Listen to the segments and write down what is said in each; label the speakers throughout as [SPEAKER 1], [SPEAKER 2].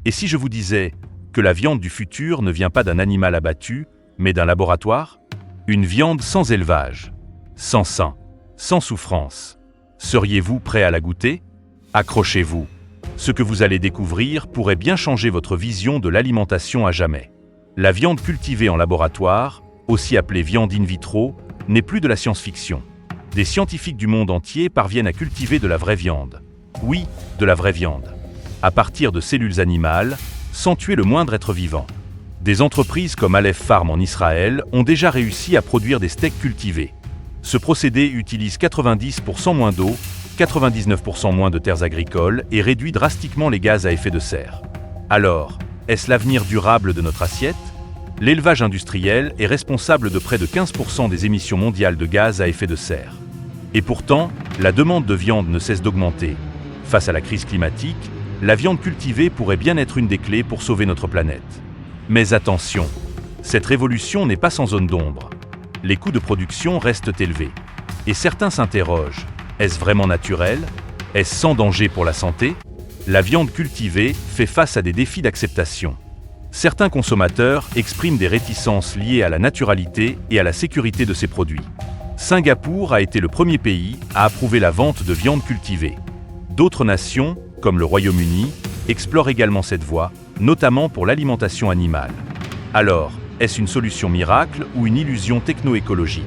[SPEAKER 1] Et si je vous disais que la viande du futur ne vient pas d'un animal abattu, mais d'un laboratoire? Une viande sans élevage, sans sang, sans souffrance. Seriez-vous prêt à la goûter? Accrochez-vous. Ce que vous allez découvrir pourrait bien changer votre vision de l'alimentation à jamais. La viande cultivée en laboratoire, aussi appelée viande in vitro, n'est plus de la science-fiction. Des scientifiques du monde entier parviennent à cultiver de la vraie viande. Oui, de la vraie viande. À partir de cellules animales, sans tuer le moindre être vivant. Des entreprises comme Aleph Farm en Israël ont déjà réussi à produire des steaks cultivés. Ce procédé utilise 90% moins d'eau, 99% moins de terres agricoles et réduit drastiquement les gaz à effet de serre. Alors, est-ce l'avenir durable de notre assiette? L'élevage industriel est responsable de près de 15% des émissions mondiales de gaz à effet de serre. Et pourtant, la demande de viande ne cesse d'augmenter. Face à la crise climatique, la viande cultivée pourrait bien être une des clés pour sauver notre planète. Mais attention, cette révolution n'est pas sans zone d'ombre. Les coûts de production restent élevés. Et certains s'interrogent, est-ce vraiment naturel? Est-ce sans danger pour la santé? La viande cultivée fait face à des défis d'acceptation. Certains consommateurs expriment des réticences liées à la naturalité et à la sécurité de ces produits. Singapour a été le premier pays à approuver la vente de viande cultivée. D'autres nations, comme le Royaume-Uni, explorent également cette voie, notamment pour l'alimentation animale. Alors, est-ce une solution miracle ou une illusion techno-écologique?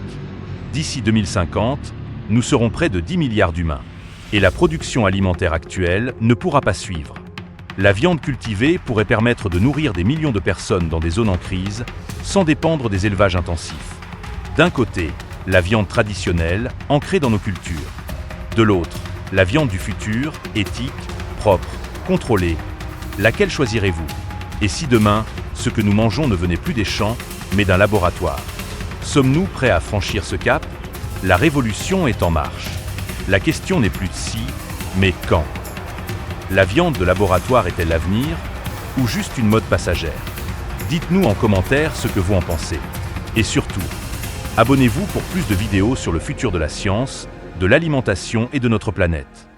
[SPEAKER 1] D'ici 2050, nous serons près de 10 milliards d'humains. Et la production alimentaire actuelle ne pourra pas suivre. La viande cultivée pourrait permettre de nourrir des millions de personnes dans des zones en crise, sans dépendre des élevages intensifs. D'un côté, la viande traditionnelle, ancrée dans nos cultures. De l'autre, la viande du futur, éthique, propre, contrôlée. Laquelle choisirez-vous? Et si demain, ce que nous mangeons ne venait plus des champs, mais d'un laboratoire? Sommes-nous prêts à franchir ce cap? La révolution est en marche. La question n'est plus de si, mais quand. La viande de laboratoire est-elle l'avenir, ou juste une mode passagère? Dites-nous en commentaire ce que vous en pensez. Et surtout, abonnez-vous pour plus de vidéos sur le futur de la science, de l'alimentation et de notre planète.